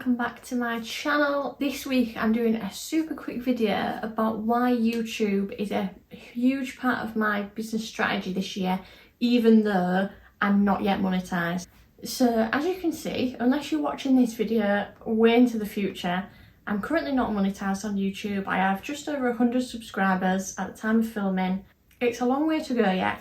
welcome back to my channel. This week I'm doing a super quick video about why YouTube is a huge part of my business strategy this year, even though I'm not yet monetized. So as you can see, unless you're watching this video way into the future, I'm currently not monetized on YouTube. I have just over 100 subscribers at the time of filming. It's a long way to go yet.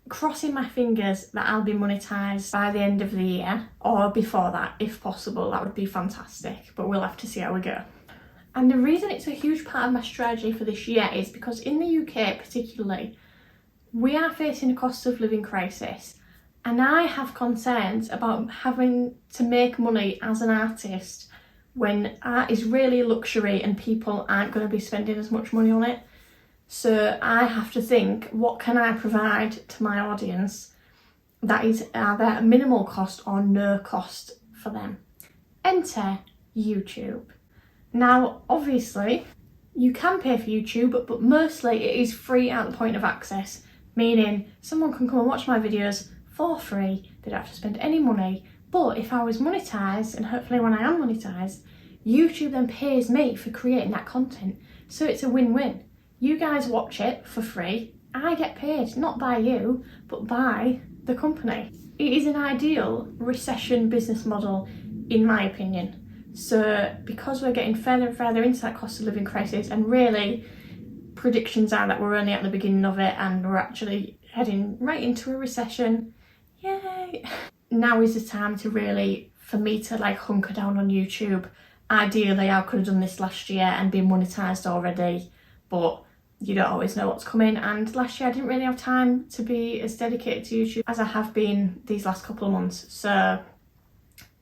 Crossing my fingers that I'll be monetized by the end of the year, or before that if possible. That would be fantastic, but we'll have to see how we go. And the reason it's a huge part of my strategy for this year is because in the UK particularly, we are facing a cost of living crisis, and I have concerns about having to make money as an artist when art is really a luxury and people aren't going to be spending as much money on it. So I have to think, what can I provide to my audience that is either minimal cost or no cost for them? Enter YouTube. Now, obviously, you can pay for YouTube, but mostly it is free at the point of access, meaning someone can come and watch my videos for free. They don't have to spend any money. But if I was monetized, and hopefully when I am monetized, YouTube then pays me for creating that content. So it's a win-win. You guys watch it for free, I get paid, not by you, but by the company. It is an ideal recession business model, in my opinion. So because we're getting further and further into that cost of living crisis, and really predictions are that we're only at the beginning of it and we're actually heading right into a recession, yay! Now is the time to really, for me to like hunker down on YouTube. Ideally, I could have done this last year and been monetized already, but you don't always know what's coming, and last year I didn't really have time to be as dedicated to YouTube as I have been these last couple of months. So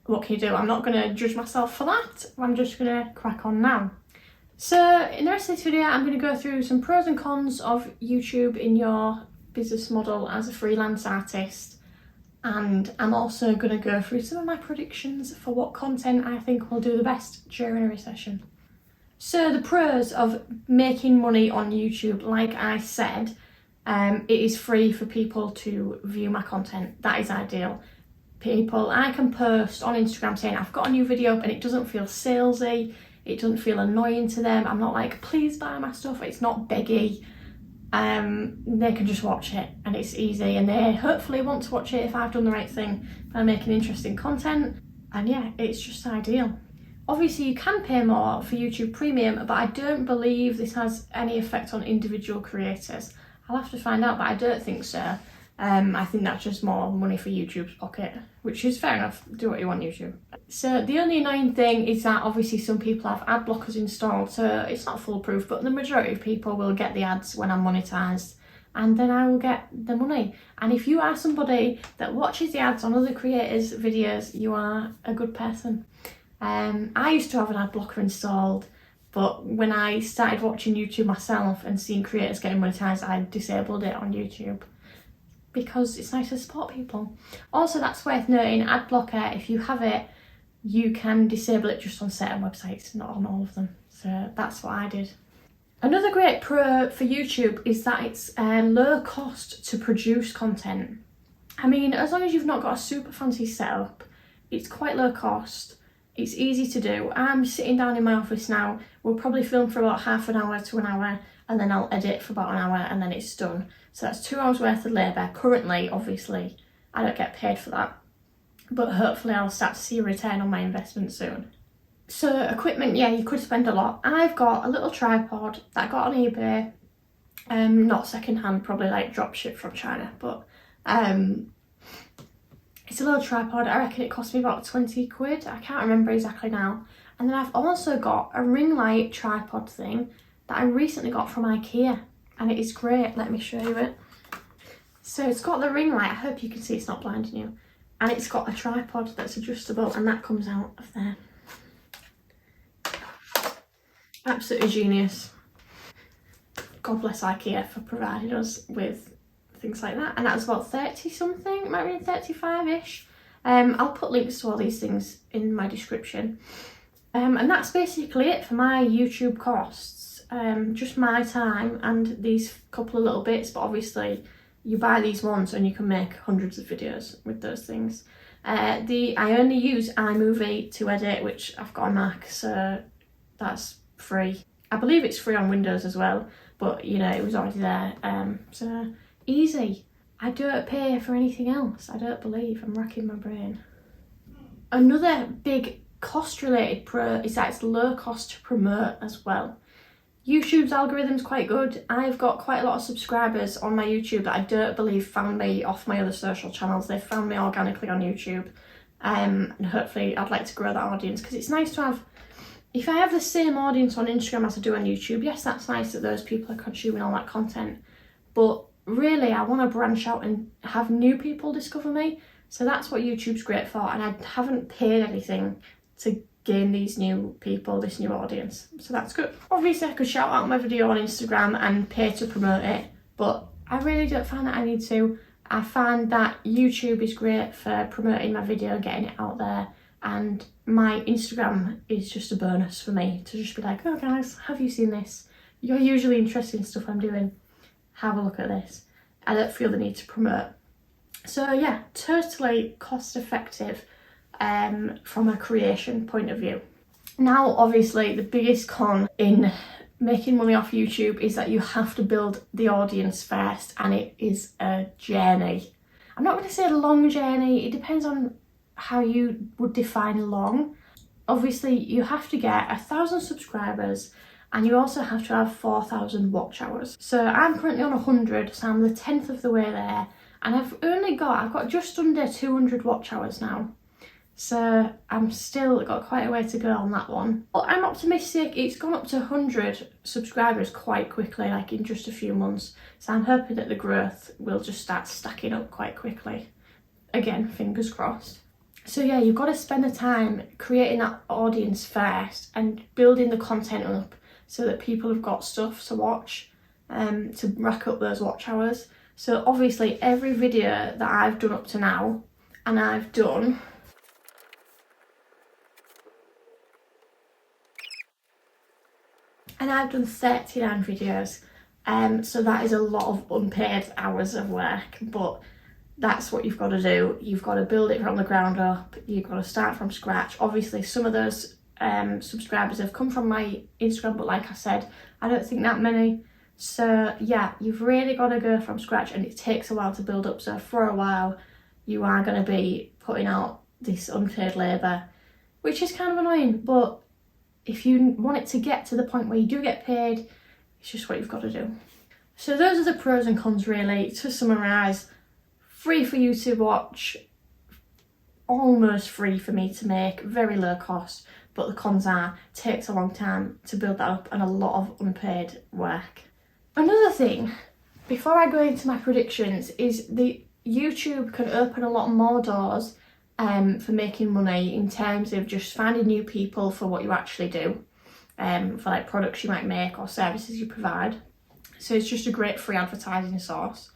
what can you do? I'm not going to judge myself for that. I'm just going to crack on now. So in the rest of this video I'm going to go through some pros and cons of YouTube in your business model as a freelance artist, and I'm also going to go through some of my predictions for what content I think will do the best during a recession. So the pros of making money on YouTube, like I said, it is free for people to view my content. That is ideal. I can post on Instagram saying I've got a new video up and it doesn't feel salesy, it doesn't feel annoying to them. I'm not like, please buy my stuff. It's not beggy. They can just watch it and it's easy, and they hopefully want to watch it if I've done the right thing by making interesting content. And yeah, it's just ideal. Obviously you can pay more for YouTube Premium, but I don't believe this has any effect on individual creators. I'll have to find out, but I don't think so. I think that's just more money for YouTube's pocket, which is fair enough. Do what you want, YouTube. So the only annoying thing is that obviously some people have ad blockers installed, so it's not foolproof, but the majority of people will get the ads when I'm monetized, and then I will get the money. And if you are somebody that watches the ads on other creators' videos, you are a good person. I used to have an ad blocker installed, but when I started watching YouTube myself and seeing creators getting monetized, I disabled it on YouTube because it's nice to support people. Also, that's worth noting, ad blocker, if you have it, you can disable it just on certain websites, not on all of them. So that's what I did. Another great pro for YouTube is that it's low cost to produce content. I mean, as long as you've not got a super fancy setup, it's quite low cost. It's easy to do. I'm sitting down in my office now. We'll probably film for about half an hour to an hour, and then I'll edit for about an hour, and then it's done. So that's 2 hours worth of labour. Currently, obviously, I don't get paid for that, but hopefully I'll start to see a return on my investment soon. So equipment, yeah, you could spend a lot. I've got a little tripod that I got on eBay, not secondhand, probably like dropship from China, but it's a little tripod. I reckon it cost me about 20 quid. I can't remember exactly now. And then I've also got a ring light tripod thing that I recently got from IKEA, and it is great. Let me show you it. So it's got the ring light. I hope you can see it's not blinding you. And it's got a tripod that's adjustable, and that comes out of there. Absolutely genius. God bless IKEA for providing us with things like that. And that was about 30 something, it might be 35-ish. I'll put links to all these things in my description. And that's basically it for my YouTube costs. Just my time and these couple of little bits, but obviously you buy these once and you can make hundreds of videos with those things. I only use iMovie to edit, which I've got a Mac, so that's free. I believe it's free on Windows as well, but you know, it was already there. So easy. I don't pay for anything else. I don't believe. I'm racking my brain. Another big cost related pro is that it's low cost to promote as well. YouTube's algorithm's quite good. I've got quite a lot of subscribers on my YouTube that I don't believe found me off my other social channels. They found me organically on YouTube. And hopefully I'd like to grow that audience, because it's nice to have, if I have the same audience on Instagram as I do on YouTube, yes, that's nice that those people are consuming all that content. But really, I want to branch out and have new people discover me. So that's what YouTube's great for. And I haven't paid anything to gain these new people, this new audience. So that's good. Obviously, I could shout out my video on Instagram and pay to promote it, but I really don't find that I need to. I find that YouTube is great for promoting my video, getting it out there, and my Instagram is just a bonus for me to just be like, oh guys, have you seen this? You're usually interested in stuff I'm doing. Have a look at this. I don't feel the need to promote. So yeah, totally cost effective from a creation point of view. Now, obviously, the biggest con in making money off YouTube is that you have to build the audience first, and it is a journey. I'm not going to say a long journey. It depends on how you would define long. Obviously, you have to get 1,000 subscribers, and you also have to have 4,000 watch hours. So I'm currently on 100, so I'm the 10th of the way there, and I've got just under 200 watch hours now. So I'm still got quite a way to go on that one. But I'm optimistic. It's gone up to 100 subscribers quite quickly, like in just a few months. So I'm hoping that the growth will just start stacking up quite quickly. Again, fingers crossed. So yeah, you've got to spend the time creating that audience first and building the content up so that people have got stuff to watch, to rack up those watch hours. So obviously every video that I've done up to now, and I've done 39 videos, so that is a lot of unpaid hours of work, but that's what you've got to do. You've got to build it from the ground up. You've got to start from scratch. Obviously, some of those subscribers have come from my Instagram, but like I said, I don't think that many. So yeah, you've really got to go from scratch, and it takes a while to build up. So for a while, you are going to be putting out this unpaid labour, which is kind of annoying, but if you want it to get to the point where you do get paid, it's just what you've got to do. So those are the pros and cons really. To summarise, free for you to watch, almost free for me to make, very low cost, but the cons are, it takes a long time to build that up and a lot of unpaid work. Another thing, before I go into my predictions, is the YouTube can open a lot more doors for making money in terms of just finding new people for what you actually do, for like products you might make or services you provide. So it's just a great free advertising source.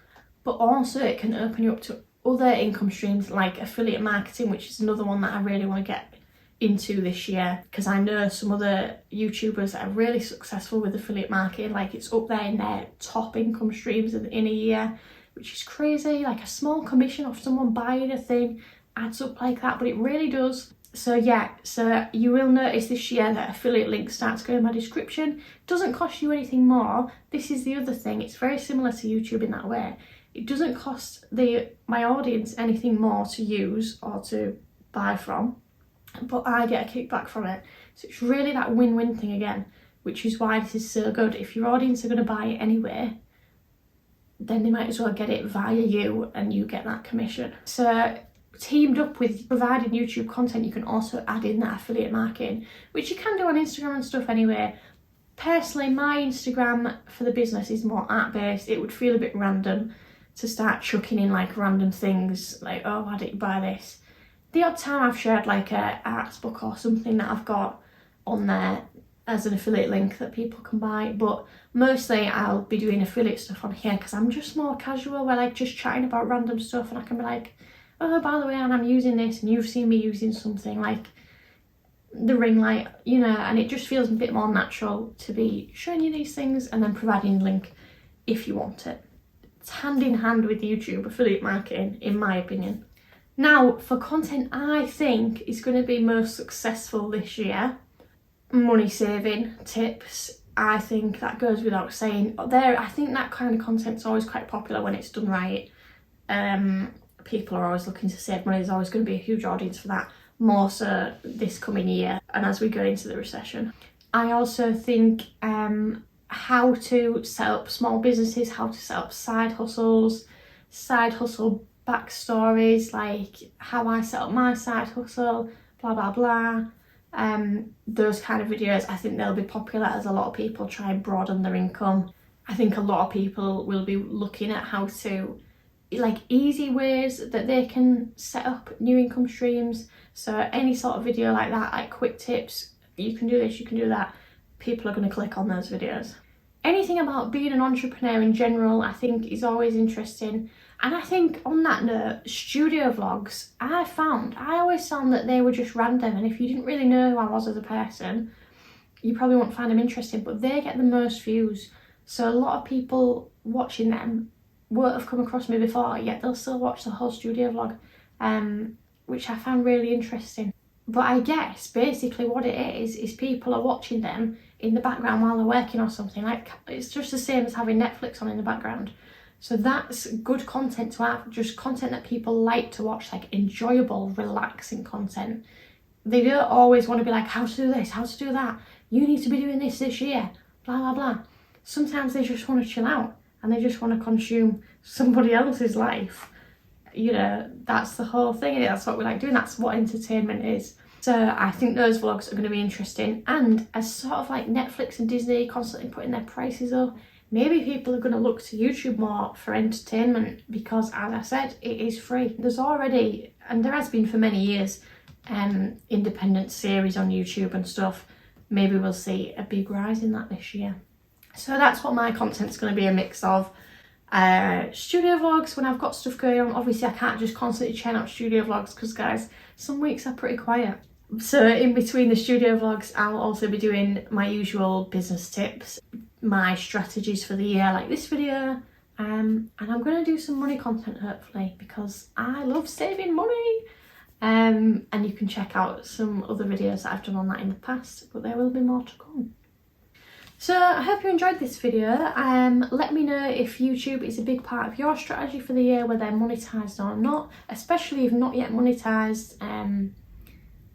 But also it can open you up to other income streams like affiliate marketing, which is another one that I really want to get into this year, because I know some other YouTubers that are really successful with affiliate marketing. Like, it's up there in their top income streams in a year, which is crazy. Like, a small commission off someone buying a thing adds up like that, but it really does. So yeah, so you will notice this year that affiliate links start to go in my description. It doesn't cost you anything more. This is the other thing, it's very similar to YouTube in that way. It doesn't cost my audience anything more to use or to buy from, but I get a kickback from it. So it's really that win-win thing again, which is why this is so good. If your audience are going to buy it anyway, then they might as well get it via you and you get that commission. So teamed up with providing YouTube content, you can also add in that affiliate marketing, which you can do on Instagram and stuff anyway. Personally, my Instagram for the business is more art-based. It would feel a bit random to start chucking in like random things like, oh, why did you buy this? The odd time I've shared like a arts book or something that I've got on there as an affiliate link that people can buy, but mostly I'll be doing affiliate stuff on here because I'm just more casual, where like just chatting about random stuff, and I can be like, oh, by the way, and I'm using this, and you've seen me using something like the ring light, you know, and it just feels a bit more natural to be showing you these things and then providing a link if you want it. It's hand in hand with YouTube affiliate marketing, in my opinion. Now, for content I think is going to be most successful this year, money saving tips. I think that goes without saying. I think that kind of content's always quite popular when it's done right. People are always looking to save money. There's always going to be a huge audience for that, more so this coming year and as we go into the recession. I also think how to set up small businesses, how to set up side hustles, side hustle backstories, like how I set up my side hustle, blah blah blah. Those kind of videos, I think they'll be popular as a lot of people try and broaden their income. I think a lot of people will be looking at how to, like, easy ways that they can set up new income streams. So any sort of video like that, like quick tips, you can do this, you can do that, people are going to click on those videos. Anything about being an entrepreneur in general, I think is always interesting. And I think on that note, studio vlogs, I always found that they were just random, and if you didn't really know who I was as a person, you probably won't find them interesting, but they get the most views. So a lot of people watching them won't have come across me before, yet they'll still watch the whole studio vlog, which I found really interesting. But I guess basically what it is people are watching them in the background while they're working or something. Like, it's just the same as having Netflix on in the background. So that's good content to have, just content that people like to watch, like enjoyable, relaxing content. They don't always want to be like, how to do this, how to do that, you need to be doing this year, blah blah blah. Sometimes they just want to chill out and they just want to consume somebody else's life. You know, that's the whole thing. That's what we like doing. That's what entertainment is. So I think those vlogs are going to be interesting. And as sort of like Netflix and Disney constantly putting their prices up, maybe people are going to look to YouTube more for entertainment, because as I said, it is free. There's already, and there has been for many years, independent series on YouTube and stuff. Maybe we'll see a big rise in that this year. So that's what my content's going to be, a mix of studio vlogs when I've got stuff going on. Obviously I can't just constantly churn out studio vlogs because, guys, some weeks are pretty quiet. So in between the studio vlogs, I'll also be doing my usual business tips, my strategies for the year, like this video, and I'm going to do some money content hopefully, because I love saving money. And you can check out some other videos that I've done on that in the past, but there will be more to come. So I hope you enjoyed this video. Let me know if YouTube is a big part of your strategy for the year, whether they're monetized or not, especially if not yet monetized.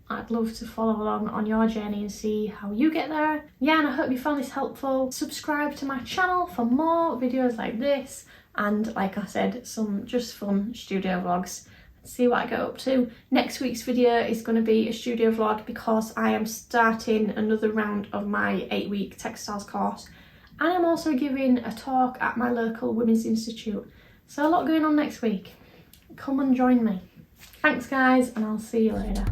I'd love to follow along on your journey and see how you get there. Yeah, and I hope you found this helpful. Subscribe to my channel for more videos like this, and like I said, some just fun studio vlogs. See what I get up to. Next week's video is going to be a studio vlog because I am starting another round of my 8-week textiles course, and I'm also giving a talk at my local women's institute. So a lot going on next week. Come and join me. Thanks guys, and I'll see you later.